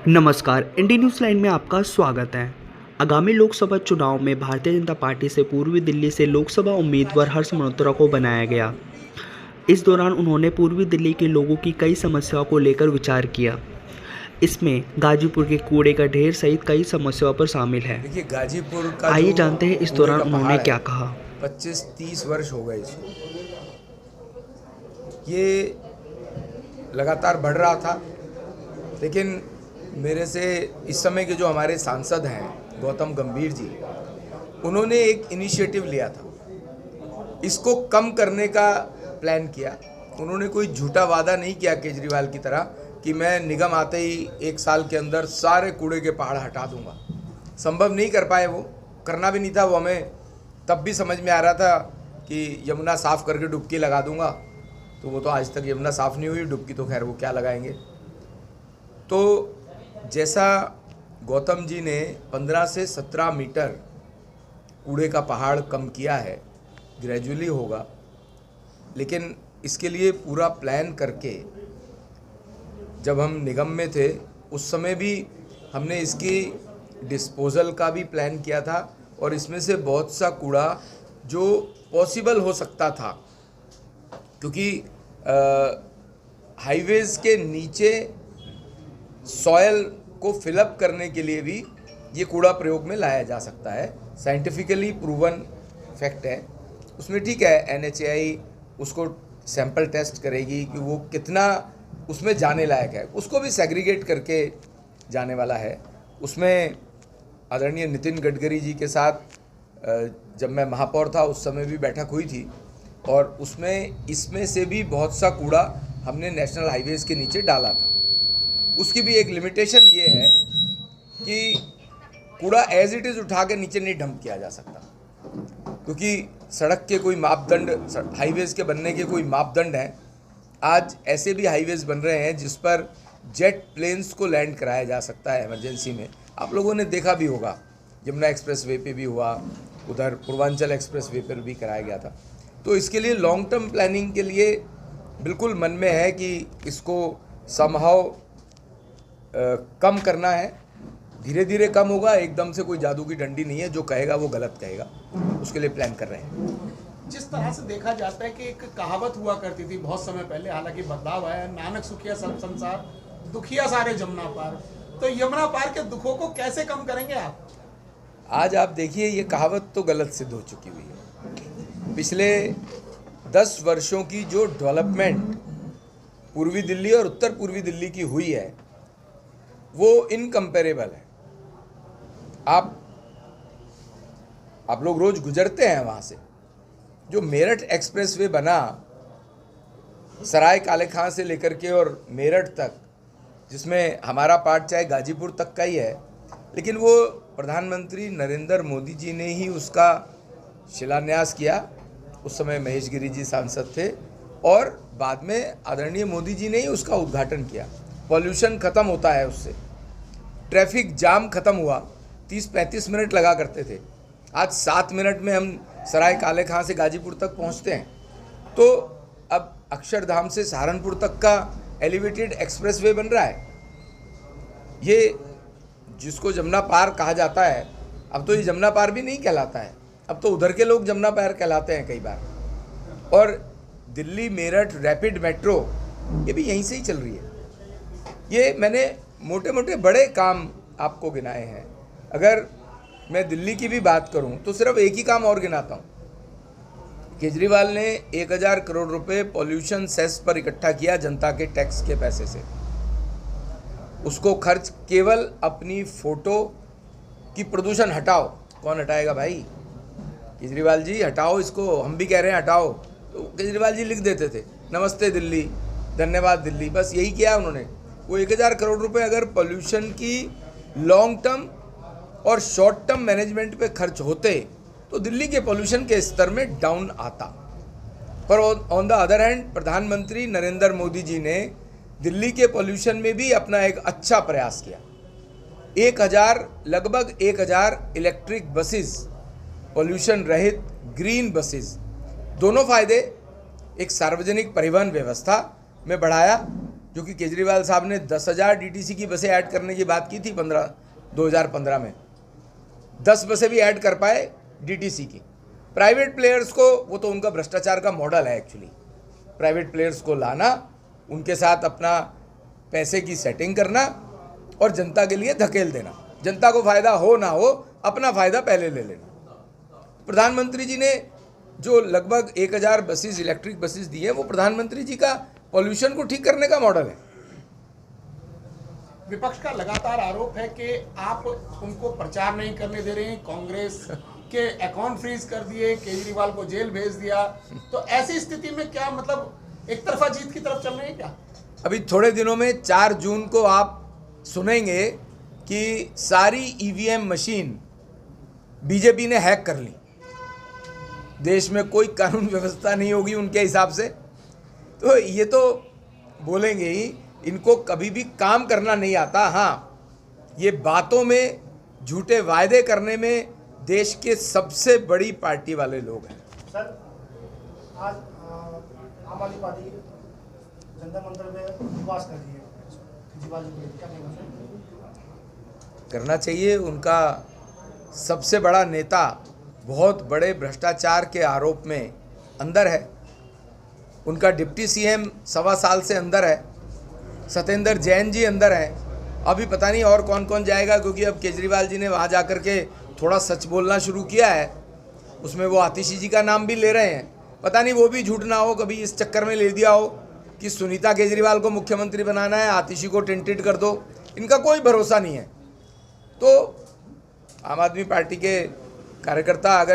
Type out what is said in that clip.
नमस्कार, Indian news line में आपका स्वागत है। आगामी लोकसभा चुनाव में भारतीय जनता पार्टी से पूर्वी दिल्ली से लोकसभा उम्मीदवार हर्ष मल्होत्रा को बनाया गया। इस दौरान उन्होंने पूर्वी दिल्ली के लोगों की कई समस्याओं को लेकर विचार किया। इसमें गाजीपुर के कूड़े का ढेर सहित कई समस्याओं पर शामिल है। देखिए, गाजीपुर का आइए जो जानते हैं इस कूड़े दौरान का उन्होंने पहाड़ क्या है, कहा। 25-30 वर्ष हो गए इसको। ये लगातार बढ़ रहा था, लेकिन मेरे से इस समय के जो हमारे सांसद हैं गौतम गंभीर जी, उन्होंने एक इनिशिएटिव लिया था, इसको कम करने का प्लान किया। उन्होंने कोई झूठा वादा नहीं किया केजरीवाल की तरह कि मैं निगम आते ही 1 साल के अंदर सारे कूड़े के पहाड़ हटा दूंगा। संभव नहीं कर पाए, वो करना भी नहीं था। वो हमें तब भी समझ में आ रहा था कि यमुना साफ़ करके डुबकी लगा दूंगा, तो वो तो आज तक यमुना साफ़ नहीं हुई, डुबकी तो खैर वो क्या लगाएंगे। तो जैसा गौतम जी ने 15 से 17 मीटर कूड़े का पहाड़ कम किया है, ग्रेजुअली होगा, लेकिन इसके लिए पूरा प्लान करके जब हम निगम में थे उस समय भी हमने इसकी डिस्पोज़ल का भी प्लान किया था, और इसमें से बहुत सा कूड़ा जो पॉसिबल हो सकता था, क्योंकि हाईवेज़ के नीचे सॉयल को फिलअप करने के लिए भी ये कूड़ा प्रयोग में लाया जा सकता है। साइंटिफिकली प्रूवन फैक्ट है। उसमें ठीक है, NHAI उसको सैंपल टेस्ट करेगी कि वो कितना उसमें जाने लायक है, उसको भी सेग्रीगेट करके जाने वाला है। उसमें आदरणीय नितिन गडकरी जी के साथ जब मैं महापौर था उस समय भी बैठक हुई थी, और उसमें इसमें से भी बहुत सा कूड़ा हमने नेशनल हाईवेज़ के नीचे डाला था। उसकी भी एक लिमिटेशन ये है कि कूड़ा एज इट इज़ उठा के नीचे नहीं डंप किया जा सकता, क्योंकि सड़क के कोई मापदंड, हाईवेज़ के बनने के कोई मापदंड हैं। आज ऐसे भी हाईवेज़ बन रहे हैं जिस पर जेट प्लेन्स को लैंड कराया जा सकता है इमरजेंसी में। आप लोगों ने देखा भी होगा, यमुना एक्सप्रेस वे पे भी हुआ, उधर पूर्वांचल एक्सप्रेस वे पर भी कराया गया था। तो इसके लिए लॉन्ग टर्म प्लानिंग के लिए बिल्कुल मन में है कि इसको समहाउ कम करना है। धीरे धीरे कम होगा, एकदम से कोई जादू की डंडी नहीं है, जो कहेगा वो गलत कहेगा। उसके लिए प्लान कर रहे हैं। जिस तरह से देखा जाता है कि एक कहावत हुआ करती थी बहुत समय पहले, हालांकि बदलाव आया, नानक सुखिया सब संसार, दुखिया सारे जमुना पार। तो यमुना पार के दुखों को कैसे कम करेंगे आप? आज आप देखिए, ये कहावत तो गलत सिद्ध हो चुकी हुई है। पिछले 10 वर्षों की जो डेवलपमेंट पूर्वी दिल्ली और उत्तर पूर्वी दिल्ली की हुई है, वो इनकम्पेरेबल है। आप लोग रोज गुजरते हैं वहाँ से। जो मेरठ एक्सप्रेसवे बना, सराय काले खां से लेकर के और मेरठ तक, जिसमें हमारा पार्ट चाहे गाजीपुर तक का ही है, लेकिन वो प्रधानमंत्री नरेंद्र मोदी जी ने ही उसका शिलान्यास किया। उस समय महेश गिरी जी सांसद थे, और बाद में आदरणीय मोदी जी ने ही उसका उद्घाटन किया। पॉल्यूशन ख़त्म होता है उससे, ट्रैफिक जाम ख़त्म हुआ। 30-35 मिनट लगा करते थे, आज 7 मिनट में हम सराय काले खां से गाजीपुर तक पहुंचते हैं। तो अब अक्षरधाम से सहारनपुर तक का एलिवेटेड एक्सप्रेसवे बन रहा है। ये जिसको जमुना पार कहा जाता है, अब तो ये जमुना पार भी नहीं कहलाता है, अब तो उधर के लोग जमुना पार कहलाते हैं कई बार। और दिल्ली मेरठ रैपिड मेट्रो, ये भी यहीं से ही चल रही है। ये मैंने मोटे मोटे बड़े काम आपको गिनाए हैं। अगर मैं दिल्ली की भी बात करूं तो सिर्फ एक ही काम और गिनाता हूं। केजरीवाल ने 1000 करोड़ रुपए पॉल्यूशन सेस पर इकट्ठा किया जनता के टैक्स के पैसे से। उसको खर्च केवल अपनी फोटो की प्रदूषण हटाओ। कौन हटाएगा भाई? केजरीवाल जी हटाओ इसको, हम भी कह रहे हैं हटाओ। तो केजरीवाल जी लिख देते थे नमस्ते दिल्ली, धन्यवाद दिल्ली, बस यही किया उन्होंने। वो 1000 करोड़ रुपए अगर पॉल्यूशन की लॉन्ग टर्म और शॉर्ट टर्म मैनेजमेंट पे खर्च होते तो दिल्ली के पॉल्यूशन के स्तर में डाउन आता। पर ऑन द अदर हैंड प्रधानमंत्री नरेंद्र मोदी जी ने दिल्ली के पॉल्यूशन में भी अपना एक अच्छा प्रयास किया। लगभग 1000 इलेक्ट्रिक बसेस, पॉल्यूशन रहित ग्रीन बसेस, दोनों फायदे एक सार्वजनिक परिवहन व्यवस्था में बढ़ाया जो कि केजरीवाल साहब ने 10,000 डीटीसी की बसें ऐड करने की बात की थी 2015 में, 10 बसें भी ऐड कर पाए डीटीसी की। प्राइवेट प्लेयर्स को, वो तो उनका भ्रष्टाचार का मॉडल है एक्चुअली, प्राइवेट प्लेयर्स को लाना, उनके साथ अपना पैसे की सेटिंग करना और जनता के लिए धकेल देना, जनता को फ़ायदा हो ना हो अपना फ़ायदा पहले ले लेना। प्रधानमंत्री जी ने जो लगभग 1,000 बसेस, इलेक्ट्रिक बसेस दी है, वो प्रधानमंत्री जी का पॉल्यूशन को ठीक करने का मॉडल है। विपक्ष का लगातार आरोप है कि आप उनको प्रचार नहीं करने दे रहे हैं, कांग्रेस के अकाउंट फ्रीज कर दिए, केजरीवाल को जेल भेज दिया, तो ऐसी स्थिति में क्या मतलब एक तरफा जीत की तरफ चल रहे हैं क्या? अभी थोड़े दिनों में 4 जून को आप सुनेंगे कि सारी ईवीएम मशीन बीजेपी ने हैक कर ली, देश में कोई कानून व्यवस्था नहीं होगी उनके हिसाब से, तो ये तो बोलेंगे ही, इनको कभी भी काम करना नहीं आता। हाँ, ये बातों में, झूठे वायदे करने में देश के सबसे बड़ी पार्टी वाले लोग हैं। सर, आज आम आदमी पार्टी जंतर मंतर में उपवास कर रही है, केजरीवाल जी को क्या कहना चाहिए? करना चाहिए। उनका सबसे बड़ा नेता बहुत बड़े भ्रष्टाचार के आरोप में अंदर है, उनका डिप्टी सीएम 1.25 साल से अंदर है, सत्येंद्र जैन जी अंदर है, अभी पता नहीं और कौन कौन जाएगा, क्योंकि अब केजरीवाल जी ने वहाँ जा कर के थोड़ा सच बोलना शुरू किया है, उसमें वो आतिशी जी का नाम भी ले रहे हैं, पता नहीं वो भी झूठ ना हो, कभी इस चक्कर में ले दिया हो कि सुनीता केजरीवाल को मुख्यमंत्री बनाना है, आतिशी को टेंटेड कर दो, इनका कोई भरोसा नहीं है। तो आम आदमी पार्टी के कार्यकर्ता अगर